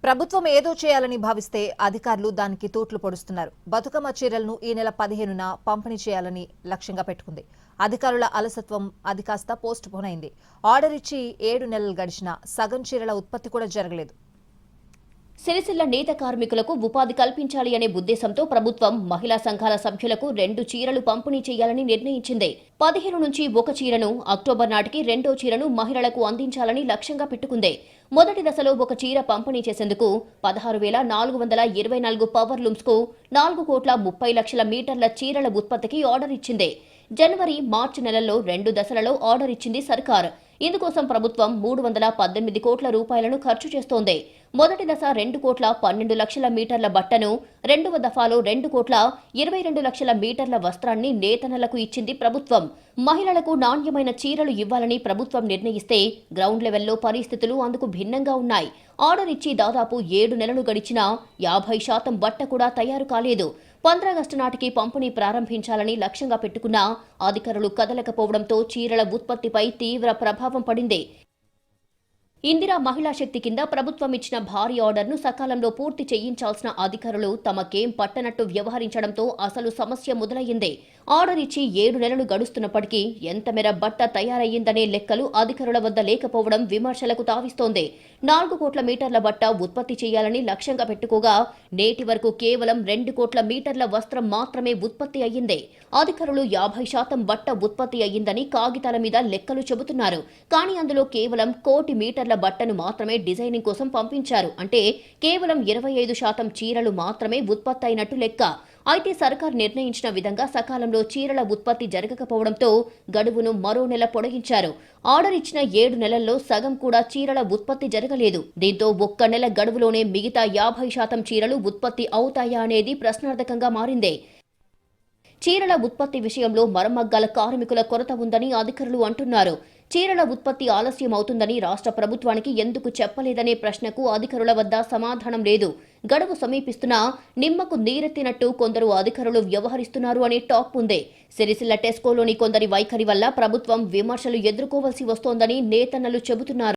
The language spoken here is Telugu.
ప్రభుత్వం ఏదో చేయాలని భావిస్తే అధికారులు దానికి తూట్లు పొడుస్తున్నారు. బతుకమ్మ చీరలను ఈ నెల 15న పంపిణీ చేయాలని లక్ష్యంగా పెట్టుకుంది. అధికారుల అలసత్వం అది కాస్త పోస్ట్ పోన్ అయింది. ఆర్డర్ ఇచ్చి 7 నెలలు గడిచినా సగం చీరల ఉత్పత్తి కూడా జరగలేదు. సిరిసిల్ల నేత కార్మికులకు ఉపాధి కల్పించాలి అనే ఉద్దేశంతో ప్రభుత్వం మహిళా సంఘాల సభ్యులకు 2 చీరలు పంపిణీ చేయాలని నిర్ణయించింది. 15 నుంచి 1 చీరను, అక్టోబర్ నాటికి 2వ చీరను మహిళలకు అందించాలని లక్ష్యంగా పెట్టుకుంది. మొదటి దశలో 1 చీర పంపిణీ చేసేందుకు 16,424 పవర్ లూమ్స్ కు 4,30,00,000 మీటర్ల చీరల ఉత్పత్తికి ఆర్డర్ ఇచ్చింది. జనవరి, మార్చి నెలల్లో 2 దశలలో ఆర్డర్ ఇచ్చింది సర్కార్. ఇందుకోసం ప్రభుత్వం 318 కోట్ల రూపాయలను ఖర్చు చేస్తోంది. మొదటి దశ 2,12,00,000 మీటర్ల బట్టను, రెండవ దఫాలో 2,22,00,000 మీటర్ల వస్త్రాన్ని నేతన్నలకు ఇచ్చింది ప్రభుత్వం. మహిళలకు నాణ్యమైన చీరలు ఇవ్వాలని ప్రభుత్వం నిర్ణయిస్తే గ్రౌండ్ లెవెల్లో పరిస్థితులు అందుకు భిన్నంగా ఉన్నాయి. ఆర్డర్ ఇచ్చి దాదాపు 7 నెలలు గడిచినా 50% బట్ట కూడా తయారు కాలేదు. 15 ఆగస్టు నాటికి పంపిణీ ప్రారంభించాలని లక్ష్యంగా పెట్టుకున్న అధికారులు కదలకపోవడంతో చీరల ఉత్పత్తిపై తీవ్ర ప్రభావం పడింది. ఇందిరా మహిళా శక్తి కింద ప్రభుత్వం ఇచ్చిన భారీ ఆర్డర్ను సకాలంలో పూర్తి చేయించాల్సిన అధికారులు తమకేం పట్టనట్టు వ్యవహరించడంతో అసలు సమస్య మొదలయ్యింది. ఆర్డర్ ఇచ్చి 7 నెలలు గడుస్తున్నప్పటికీ ఎంత మేర బట్ట తయారయ్యిందనే లెక్కలు అధికారుల వద్ద లేకపోవడం విమర్శలకు తావిస్తోంది. 4 కోట్ల మీటర్ల బట్ట ఉత్పత్తి చేయాలని లక్ష్యంగా పెట్టుకోగా నేటి వరకు కేవలం 2 కోట్ల మీటర్ల వస్త్రం మాత్రమే ఉత్పత్తి అయ్యింది. అధికారులు 50% బట్ట ఉత్పత్తి అయ్యిందని కాగితాల మీద లెక్కలు చెబుతున్నారు. కానీ అందులో కేవలం 1 కోటి మీటర్ల బట్టను మాత్రమే డిజైనింగ్ కోసం పంపించారు. అంటే కేవలం 25% చీరలు మాత్రమే ఉత్పత్తి అయినట్టు లెక్క. అయితే సర్కార్ నిర్ణయించిన విధంగా సకాలంలో చీరల ఉత్పత్తి జరగకపోవడంతో గడువును మరో నెల పొడిగించారు. ఆర్డర్ ఇచ్చిన 7 నెలల్లో సగం కూడా చీరల ఉత్పత్తి జరగలేదు. దీంతో 1 నెల గడువులోనే మిగతా 50% చీరలు ఉత్పత్తి అవుతాయా అనేది ప్రశ్నార్థకంగా మారింది. చీరల ఉత్పత్తి విషయంలో మరమగ్గాల కార్మికుల కొరత ఉందని అధికారులు అంటున్నారు. చీరల ఉత్పత్తి ఆలస్యం అవుతుందని రాష్ట్ర ప్రభుత్వానికి ఎందుకు చెప్పలేదనే ప్రశ్నకు అధికారుల వద్ద సమాధానం లేదు. గడువు సమీపిస్తున్నా నిమ్మకు నీరెత్తినట్టు కొందరు అధికారులు వ్యవహరిస్తున్నారు అనే టాక్ ఉంది. సిరిసిల్ల టెస్కోలోని కొందరి వైఖరి వల్ల ప్రభుత్వం విమర్శలు ఎదుర్కోవాల్సి వస్తోందని నేతన్నలు చెబుతున్నారు.